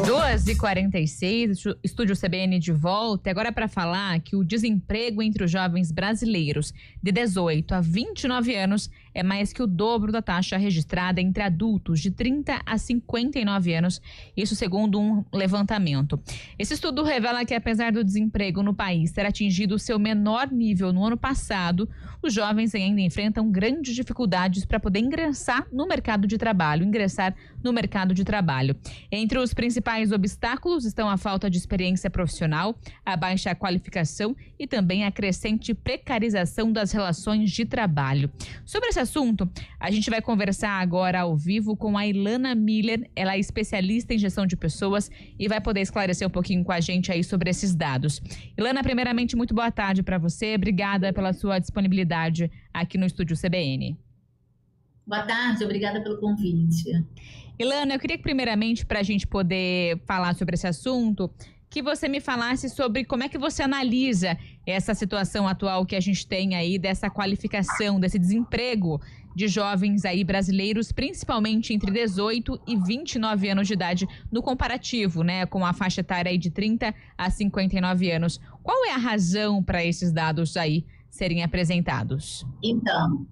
2h46, Estúdio CBN de volta, agora para falar que o desemprego entre os jovens brasileiros de 18 a 29 anos é mais que o dobro da taxa registrada entre adultos de 30 a 59 anos, isso segundo um levantamento. Esse estudo revela que apesar do desemprego no país ter atingido o seu menor nível no ano passado, os jovens ainda enfrentam grandes dificuldades para poder ingressar no mercado de trabalho. Entre os principais obstáculos estão a falta de experiência profissional, a baixa qualificação e também a crescente precarização das relações de trabalho. Sobre esse assunto, a gente vai conversar agora ao vivo com a Ilana Miller. Ela é especialista em gestão de pessoas e vai poder esclarecer um pouquinho com a gente aí sobre esses dados. Ilana, primeiramente, muito boa tarde para você. Obrigada pela sua disponibilidade aqui no Estúdio CBN. Boa tarde, obrigada pelo convite. Ilana, eu queria que primeiramente, para a gente poder falar sobre esse assunto, que você me falasse sobre como é que você analisa essa situação atual que a gente tem aí dessa qualificação, desse desemprego de jovens aí brasileiros, principalmente entre 18 e 29 anos de idade, no comparativo, né, com a faixa etária aí de 30 a 59 anos. Qual é a razão para esses dados aí serem apresentados? Então,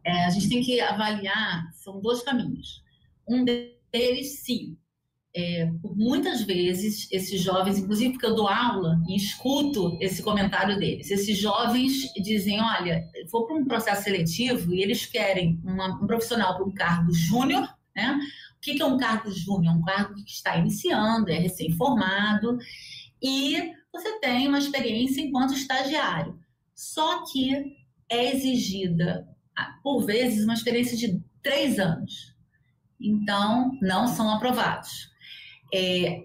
a gente tem que avaliar, são dois caminhos. Um deles, sim, por muitas vezes, esses jovens, inclusive porque eu dou aula e escuto esse comentário deles, esses jovens dizem, olha, vou para um processo seletivo e eles querem um profissional para um cargo júnior, né? O que é um cargo júnior? Um cargo que está iniciando, é recém-formado, e você tem uma experiência enquanto estagiário. Só que é exigida, por vezes, uma experiência de 3 anos. Então, não são aprovados.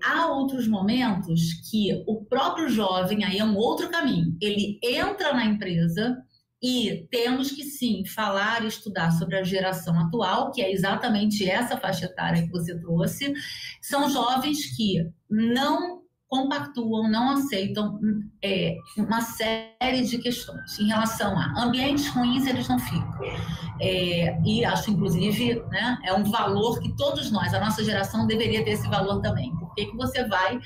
Há outros momentos que o próprio jovem, aí é um outro caminho, ele entra na empresa e temos que sim falar e estudar sobre a geração atual, que é exatamente essa faixa etária que você trouxe. São jovens que não compactuam, não aceitam uma série de questões em relação a ambientes ruins, eles não ficam. E acho, inclusive, né, é um valor que todos nós, a nossa geração, deveria ter esse valor também. Por que você vai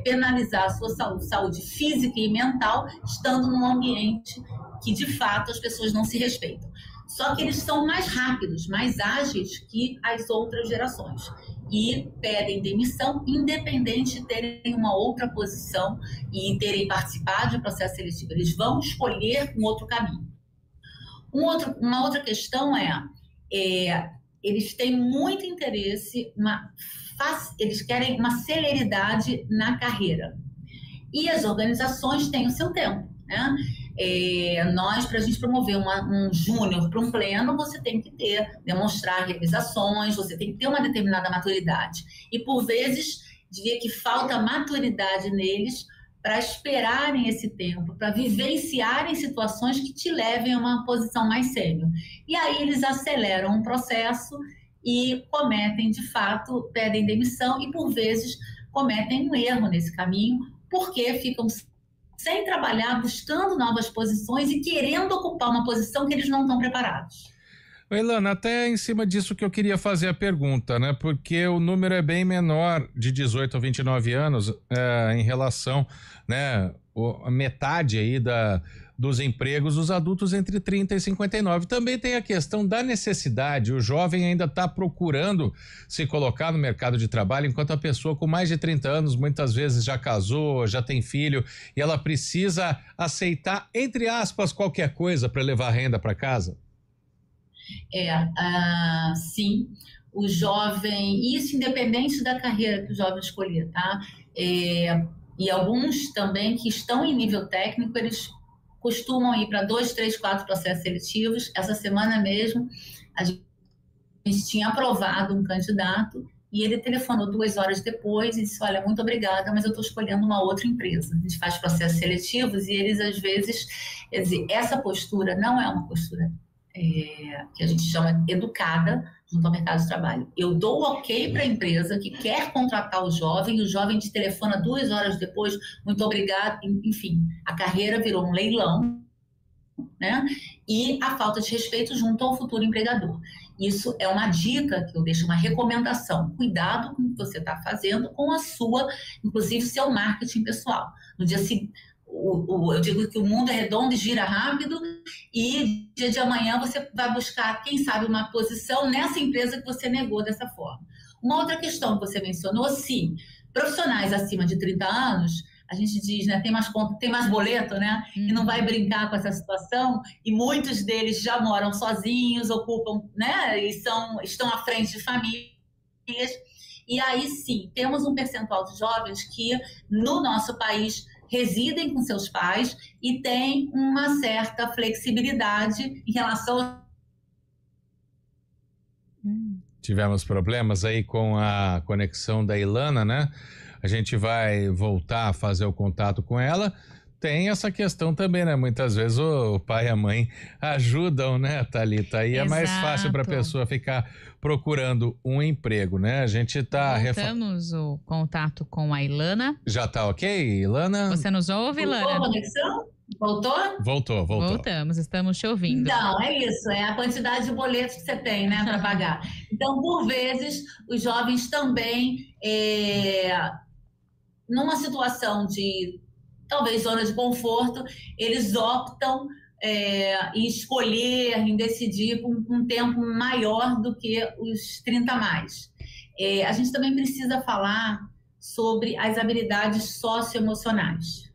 penalizar a sua saúde física e mental estando num ambiente que, de fato, as pessoas não se respeitam? Só que eles são mais rápidos, mais ágeis que as outras gerações e pedem demissão, independente de terem uma outra posição e terem participado de processo seletivo. Eles vão escolher um outro caminho. Uma outra questão eles têm muito interesse, eles querem uma celeridade na carreira. E as organizações têm o seu tempo, né? Para a gente promover um júnior para um pleno, você tem que demonstrar realizações, você tem que ter uma determinada maturidade. E, por vezes, diria que falta maturidade neles para esperarem esse tempo, para vivenciarem situações que te levem a uma posição mais sênior. E aí eles aceleram o processo e cometem, de fato, pedem demissão e, por vezes, cometem um erro nesse caminho, porque ficam sem trabalhar, buscando novas posições e querendo ocupar uma posição que eles não estão preparados. Ilana, até em cima disso que eu queria fazer a pergunta, né? Porque o número é bem menor de 18 a 29 anos em relação, né? A metade aí dos empregos dos adultos entre 30 e 59. Também tem a questão da necessidade. O jovem ainda está procurando se colocar no mercado de trabalho, enquanto a pessoa com mais de 30 anos muitas vezes já casou, já tem filho e ela precisa aceitar, entre aspas, qualquer coisa para levar renda para casa. Sim, o jovem, isso independente da carreira que o jovem escolher, tá? E alguns também que estão em nível técnico, eles costumam ir para 2, 3, 4 processos seletivos. Essa semana mesmo, a gente tinha aprovado um candidato e ele telefonou 2 horas depois e disse, olha, muito obrigada, mas eu estou escolhendo uma outra empresa. A gente faz processos seletivos e eles, às vezes, quer dizer, essa postura não é uma postura que a gente chama educada junto ao mercado de trabalho. Eu dou ok para a empresa que quer contratar o jovem te telefona 2 horas depois, muito obrigado, enfim, a carreira virou um leilão, né? E a falta de respeito junto ao futuro empregador. Isso é uma dica que eu deixo, uma recomendação. Cuidado com o que você está fazendo com a sua, inclusive, seu marketing pessoal. No dia seguinte, eu digo que o mundo é redondo e gira rápido, e dia de amanhã você vai buscar, quem sabe, uma posição nessa empresa que você negou dessa forma. Uma outra questão que você mencionou, sim, profissionais acima de 30 anos, a gente diz, né, tem mais conta, tem mais boleto, né, e não vai brincar com essa situação, e muitos deles já moram sozinhos, ocupam, né, e estão à frente de famílias, e aí sim, temos um percentual de jovens que no nosso país residem com seus pais e têm uma certa flexibilidade em relação. Tivemos problemas aí com a conexão da Ilana, né? A gente vai voltar a fazer o contato com ela. Tem essa questão também, né? Muitas vezes o pai e a mãe ajudam, né, Thalita? Aí é mais fácil para a pessoa ficar procurando um emprego, né? A gente tá... Voltamos o contato com a Ilana. Já tá ok, Ilana? Você nos ouve, Ilana? Voltou a conexão? Voltou? Voltou. Voltamos, estamos te ouvindo. Então, é isso, é a quantidade de boletos que você tem, né, para pagar. Então, por vezes, os jovens também, numa situação de, talvez, zona de conforto, eles optam em escolher, em decidir por um tempo maior do que os 30 mais. A gente também precisa falar sobre as habilidades socioemocionais.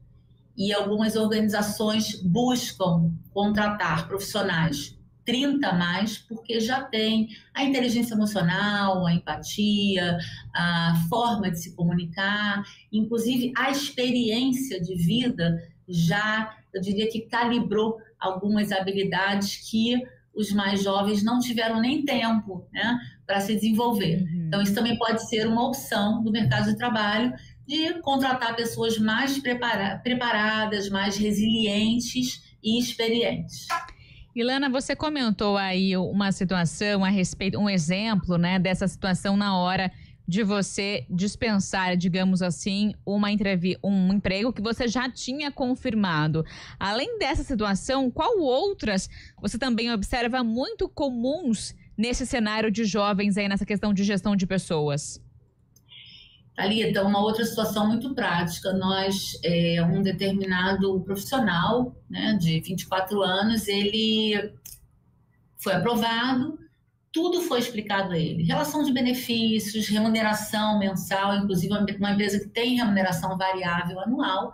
E algumas organizações buscam contratar profissionais 30 a mais, porque já tem a inteligência emocional, a empatia, a forma de se comunicar, inclusive a experiência de vida já, eu diria que calibrou algumas habilidades que os mais jovens não tiveram nem tempo, né, para se desenvolver. Então, isso também pode ser uma opção do mercado de trabalho, de contratar pessoas mais preparadas, mais resilientes e experientes. Ilana, você comentou aí uma situação a respeito, um exemplo, né, dessa situação na hora de você dispensar, digamos assim, um emprego que você já tinha confirmado. Além dessa situação, qual outras você também observa muito comuns nesse cenário de jovens aí nessa questão de gestão de pessoas? Thalita, uma outra situação muito prática, um determinado profissional, né, de 24 anos, ele foi aprovado, tudo foi explicado a ele, relação de benefícios, remuneração mensal, inclusive uma empresa que tem remuneração variável anual.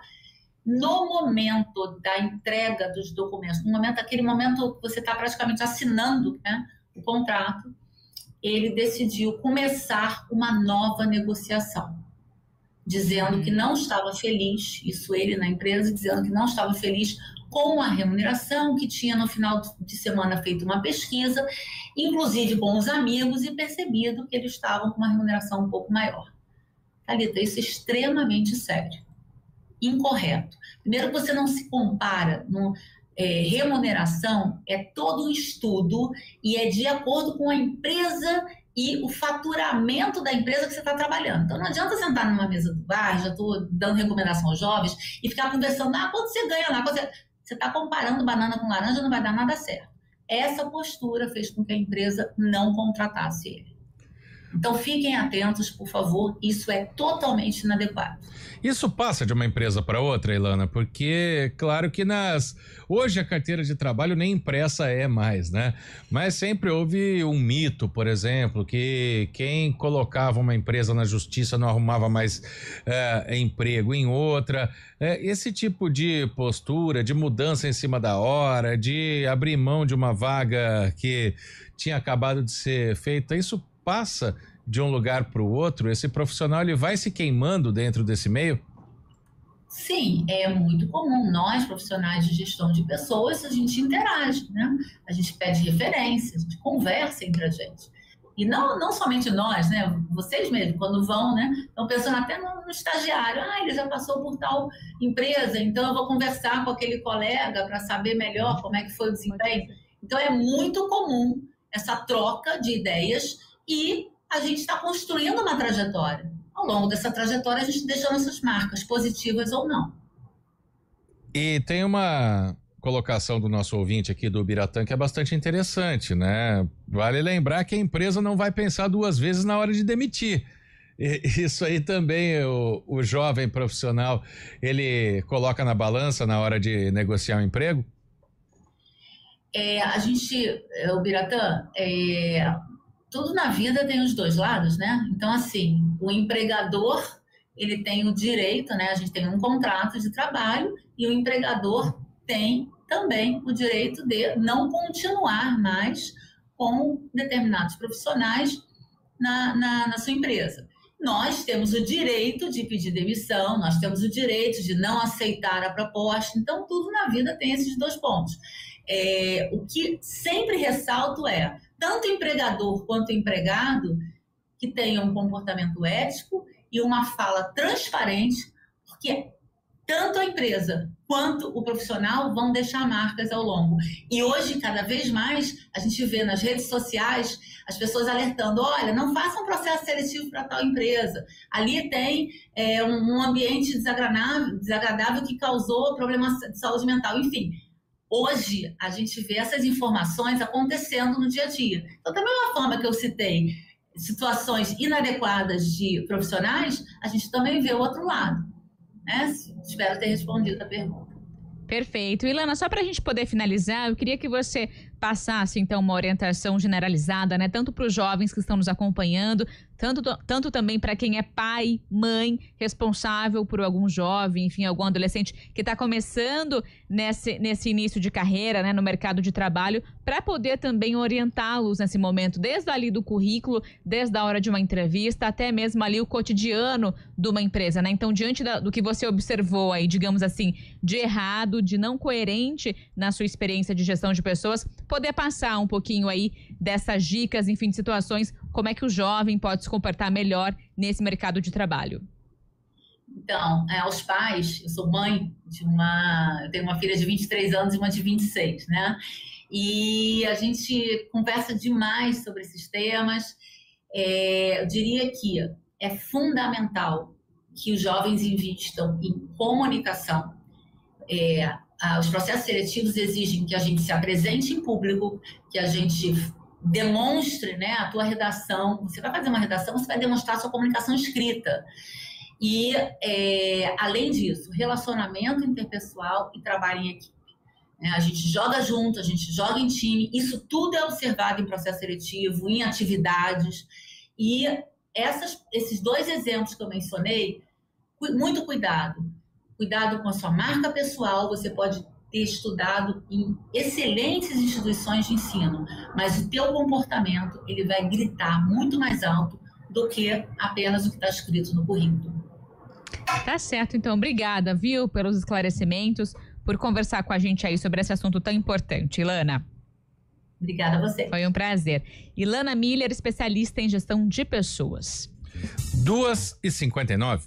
No momento da entrega dos documentos, aquele momento que você está praticamente assinando, né, o contrato, ele decidiu começar uma nova negociação, dizendo que não estava feliz, isso ele na empresa, dizendo que não estava feliz com a remuneração, que tinha no final de semana feito uma pesquisa, inclusive com os amigos, e percebido que eles estavam com uma remuneração um pouco maior. Thalita, isso é extremamente sério, incorreto. Primeiro, você não se compara remuneração é todo um estudo e é de acordo com a empresa e o faturamento da empresa que você está trabalhando. Então, não adianta sentar numa mesa do bar, já estou dando recomendação aos jovens, e ficar conversando, quanto você ganha lá? Você está comparando banana com laranja, não vai dar nada certo. Essa postura fez com que a empresa não contratasse ele. Então, fiquem atentos, por favor, isso é totalmente inadequado. Isso passa de uma empresa para outra, Ilana, porque, claro que hoje a carteira de trabalho nem impressa é mais, né? Mas sempre houve um mito, por exemplo, que quem colocava uma empresa na justiça não arrumava mais emprego em outra. Esse tipo de postura, de mudança em cima da hora, de abrir mão de uma vaga que tinha acabado de ser feita, isso passa de um lugar para o outro? Esse profissional ele vai se queimando dentro desse meio? Sim, é muito comum. Nós, profissionais de gestão de pessoas, a gente interage, né? A gente pede referências, a gente conversa entre a gente. E não somente nós, né? Vocês mesmos, quando vão, né? Estão pensando até no estagiário. Ele já passou por tal empresa, então eu vou conversar com aquele colega para saber melhor como é que foi o desempenho. Então é muito comum essa troca de ideias e a gente está construindo uma trajetória. Ao longo dessa trajetória, a gente deixa nossas marcas, positivas ou não. E tem uma colocação do nosso ouvinte aqui do Biratã, que é bastante interessante, né? Vale lembrar que a empresa não vai pensar duas vezes na hora de demitir. Isso aí também o jovem profissional, ele coloca na balança na hora de negociar um emprego? O Biratã, tudo na vida tem os dois lados, né? Então, assim, o empregador, ele tem o direito, né? A gente tem um contrato de trabalho e o empregador tem também o direito de não continuar mais com determinados profissionais na sua empresa. Nós temos o direito de pedir demissão, nós temos o direito de não aceitar a proposta, então tudo na vida tem esses dois pontos. O que sempre ressalto tanto o empregador quanto o empregado que tenham um comportamento ético e uma fala transparente, porque tanto a empresa quanto o profissional vão deixar marcas ao longo. E hoje, cada vez mais, a gente vê nas redes sociais as pessoas alertando, olha, não faça um processo seletivo para tal empresa. Ali tem um ambiente desagradável que causou problemas de saúde mental. Enfim, hoje a gente vê essas informações acontecendo no dia a dia. Então, da mesma forma que eu citei situações inadequadas de profissionais, a gente também vê o outro lado. Espero ter respondido a pergunta. Perfeito. Ilana, só para a gente poder finalizar, eu queria que você passasse, então, uma orientação generalizada, né? Tanto para os jovens que estão nos acompanhando, tanto também para quem é pai, mãe, responsável por algum jovem, enfim, algum adolescente que está começando nesse início de carreira, né, no mercado de trabalho, para poder também orientá-los nesse momento, desde ali do currículo, desde a hora de uma entrevista, até mesmo ali o cotidiano de uma empresa, né? Então, diante do que você observou aí, digamos assim, de errado, de não coerente na sua experiência de gestão de pessoas, poder passar um pouquinho aí dessas dicas, enfim, de situações, como é que o jovem pode se comportar melhor nesse mercado de trabalho? Então, aos pais, eu sou mãe eu tenho uma filha de 23 anos e uma de 26, né? E a gente conversa demais sobre esses temas. Eu diria que é fundamental que os jovens invistam em comunicação. Os processos seletivos exigem que a gente se apresente em público, que a gente demonstre, né, a tua redação. Você vai fazer uma redação, você vai demonstrar a sua comunicação escrita. E, além disso, relacionamento interpessoal e trabalho em equipe. A gente joga junto, a gente joga em time, isso tudo é observado em processo seletivo, em atividades. E esses dois exemplos que eu mencionei, muito cuidado. Cuidado com a sua marca pessoal, você pode ter estudado em excelentes instituições de ensino, mas o teu comportamento, ele vai gritar muito mais alto do que apenas o que está escrito no currículo. Tá certo, então, obrigada, viu, pelos esclarecimentos, por conversar com a gente aí sobre esse assunto tão importante, Ilana. Obrigada a você. Foi um prazer. Ilana Miller, especialista em gestão de pessoas. 2h59.